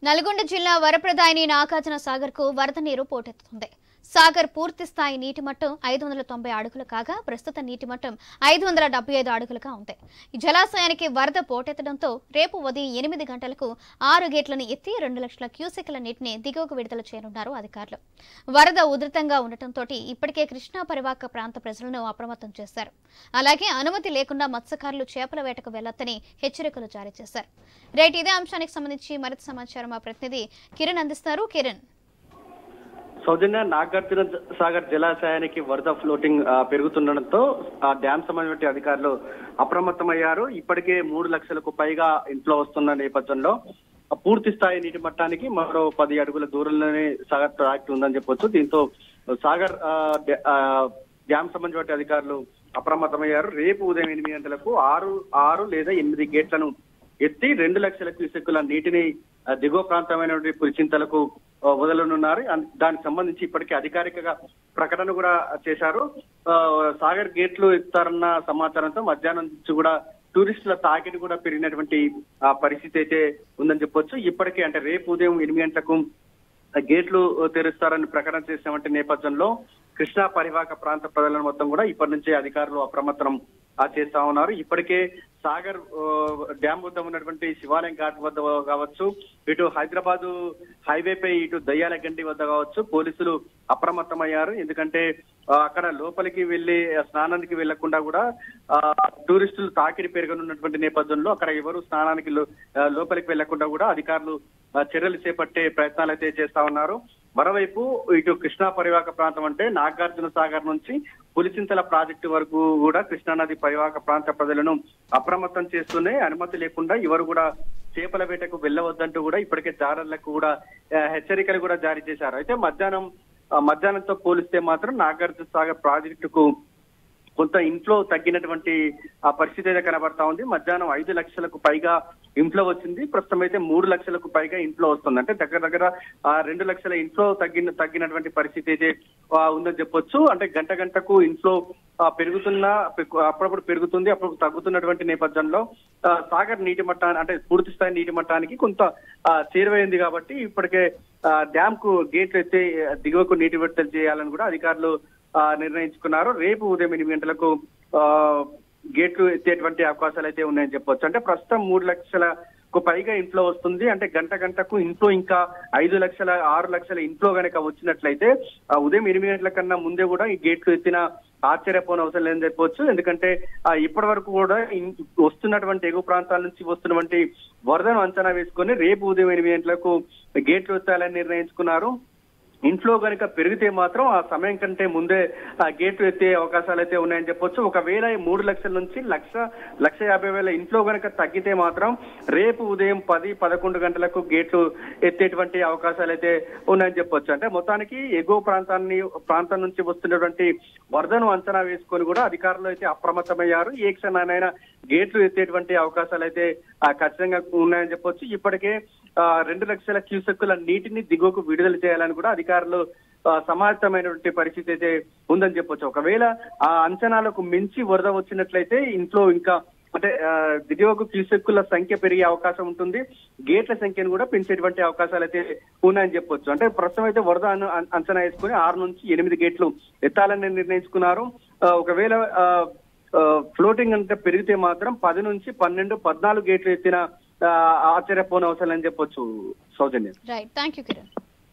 నల్గొండ జిల్లా వరప్రదాయిని నాగార్జున సాగర్ కు వరద నీరు పోటెత్తుతుంది. సాగర్ పూర్తి స్థాయి నీటి మట్టం 590 అడుగులు కాగా ప్రస్తుత నీటి మట్టం 575 అడుగులుగా ఉంది. ఈ జలాశయానికి వరద పోటెత్తడంతో రేపు ఉదయం 8 గంటలకు 6 గేట్లను ఎత్తి 2 లక్షల క్యూసెక్ల నీటిని దిగువకు విడుదల చేయనున్నారు అధికారులు. వరద ఉధృతంగా ఉండటంతో ఇప్పటికే కృష్ణా పరివాహక ప్రాంత ప్రజలను అప్రమత్తం చేశారు. అలాగే అనుమతి లేకుండా మత్స్యకారులు చేపల వేటకు వెళ్లొద్దని హెచ్చరికలు జారీ చేశారు. రైట్, ఇదే అంశానికి సంబంధించి మరింత సమాచారం మా ప్రతినిధి కిరణ్ అందిస్తారు. కిరణ్, సౌజన్య, నాగార్జున సాగర్ జలాశయానికి వరద ఫ్లోటింగ్ పెరుగుతుండటంతో ఆ డ్యామ్ సంబంధించిన అధికారులు అప్రమత్తమయ్యారు. ఇప్పటికే 3 లక్షలకు పైగా ఇంట్లో వస్తున్న నేపథ్యంలో పూర్తి స్థాయి నీటి మట్టానికి మరో 10 అడుగుల దూరంలోనే సాగర్ ప్రాజెక్టు ఉందని చెప్పొచ్చు. దీంతో సాగర్ డ్యామ్ సంబంధించిన అధికారులు అప్రమత్తమయ్యారు. రేపు ఉదయం 8 గంటలకు 6 లేదా 8 గేట్లను ఎత్తి 2 లక్షల క్యూసెక్కుల నీటిని దిగువ ప్రాంతమైనటువంటి పులిచింతలకు వదలనున్నారు. దానికి సంబంధించి ఇప్పటికే అధికారికంగా ప్రకటన కూడా చేశారు. సాగర్ గేట్లు ఎత్తారన్న సమాచారంతో మధ్యాహ్నం నుంచి కూడా టూరిస్టుల తాకిడి కూడా పెరిగినటువంటి పరిస్థితి అయితే ఉందని చెప్పొచ్చు. ఇప్పటికే అంటే రేపు ఉదయం 8 గంటలకు గేట్లు తెరుస్తారని ప్రకటన చేసినటువంటి నేపథ్యంలో కృష్ణా పరివాహక ప్రాంత ప్రజలను మొత్తం కూడా ఇప్పటి నుంచే అధికారులు అప్రమత్తం చేస్తా ఉన్నారు. ఇప్పటికే సాగర్ డ్యామ్ వద్ద ఉన్నటువంటి శివాలయం ఘాట్ వద్ద కావచ్చు, ఇటు హైదరాబాద్ హైవేపై ఇటు దయ్యాలగండి వద్ద కావచ్చు, పోలీసులు అప్రమత్తమయ్యారు. ఎందుకంటే అక్కడ లోపలికి వెళ్లి స్నానానికి వెళ్లకుండా కూడా టూరిస్టులు తాకిడి పెరగనున్నటువంటి నేపథ్యంలో అక్కడ ఎవరు స్నానానికి లోపలికి వెళ్లకుండా కూడా అధికారులు చర్యలు చేపట్టే ప్రయత్నాలు అయితే చేస్తా ఉన్నారు. మరోవైపు ఇటు కృష్ణా పరివాహక ప్రాంతం అంటే నాగార్జున సాగర్ నుంచి పులిచింతల ప్రాజెక్టు వరకు కూడా కృష్ణానది పరివాహక ప్రాంత ప్రజలను అప్రమత్తం చేస్తూనే అనుమతి లేకుండా ఎవరు కూడా చేపల వేటకు వెళ్ళవద్దంటూ కూడా ఇప్పటికే జాలర్లకు కూడా హెచ్చరికలు కూడా జారీ చేశారు. అయితే మధ్యాహ్నంతో పోలిస్తే మాత్రం నాగార్జున సాగర్ ప్రాజెక్టుకు కొంత ఇంట్లో తగ్గినటువంటి పరిస్థితి అయితే కనబడతా ఉంది. మధ్యాహ్నం 5 లక్షలకు పైగా ఇంట్లో వచ్చింది. ప్రస్తుతం అయితే 3 లక్షలకు పైగా ఇంట్లో వస్తుంది. అంటే దగ్గర 2 లక్షల ఇంట్లో తగ్గినటువంటి పరిస్థితి అయితే ఉందని చెప్పొచ్చు. అంటే గంటకు ఇంట్లో అప్పుడప్పుడు పెరుగుతుంది, అప్పుడు తగ్గుతున్నటువంటి నేపథ్యంలో సాగర్ నీటి మట్టాన్ని అంటే పూర్తి స్థాయి నీటి మట్టానికి కొంత చేరువైంది. కాబట్టి ఇప్పటికే డ్యామ్ కు గేట్లు ఎత్తి దిగువకు నీటి విడుదల చేయాలని కూడా అధికారులు నిర్ణయించుకున్నారు. రేపు ఉదయం 8 గంటలకు గేట్లు ఎత్తేటువంటి అవకాశాలు అయితే ఉన్నాయని చెప్పొచ్చు. అంటే ప్రస్తుతం 3 లక్షలకు పైగా ఇంట్లో వస్తుంది. అంటే గంటకు ఇంట్లో ఇంకా 5 లక్షల 6 లక్షల ఇంట్లో గనక వచ్చినట్లయితే ఉదయం 8 గంటల కన్నా ముందే కూడా ఈ గేట్లు ఎత్తిన ఆశ్చర్యపోని అవసరం లేదని చెప్పొచ్చు. ఎందుకంటే ఇప్పటి వరకు కూడా వస్తున్నటువంటి ఎగువ ప్రాంతాల నుంచి వస్తున్నటువంటి వరదను అంచనా వేసుకొని రేపు ఉదయం 8 గంటలకు గేట్లు ఎత్తాలని నిర్ణయించుకున్నారు. ఇంట్లో కనుక పెరిగితే మాత్రం ఆ సమయం కంటే ముందే గేట్లు ఎత్తే అవకాశాలు అయితే ఉన్నాయని చెప్పొచ్చు. ఒకవేళ 3 లక్షల నుంచి 1,50,000 ఇంట్లో కనుక తగ్గితే మాత్రం రేపు ఉదయం 10-11 గంటలకు గేట్లు ఎత్తేటువంటి అవకాశాలు అయితే ఉన్నాయని చెప్పొచ్చు. అంటే మొత్తానికి ఎగువ ప్రాంతం నుంచి వస్తున్నటువంటి వరదను అంచనా వేసుకొని కూడా అధికారులు అయితే అప్రమత్తమయ్యారు. ఏ క్షణానైనా గేట్లు ఎత్తేటువంటి అవకాశాలు అయితే ఖచ్చితంగా ఉన్నాయని చెప్పొచ్చు. ఇప్పటికే 2 లక్షల క్యూసెక్కుల నీటిని దిగువకు విడుదల చేయాలని కూడా అధికారులు సమాయత్తమైనటువంటి పరిస్థితి అయితే ఉందని చెప్పొచ్చు. ఒకవేళ ఆ అంచనాలకు మించి వరద వచ్చినట్లయితే ఇంట్లో ఇంకా అంటే దిగువకు క్యూసెక్కుల సంఖ్య పెరిగే అవకాశం ఉంటుంది. గేట్ల సంఖ్యను కూడా పెంచేటువంటి అవకాశాలు అయితే ఉన్నాయని చెప్పొచ్చు. అంటే ప్రస్తుతం అయితే వరద అంచనా వేసుకుని 6 నుంచి 8 గేట్లు ఎత్తాలని నిర్ణయించుకున్నారు. ఒకవేళ ఫ్లోటింగ్ అంటే పెరిగితే మాత్రం 10 నుంచి 12, 14 గేట్లు ఎత్తిన ఆశ్చర్యపోని అవసరం అని చెప్పొచ్చు. Sowjanya. Right, thank you Kiran.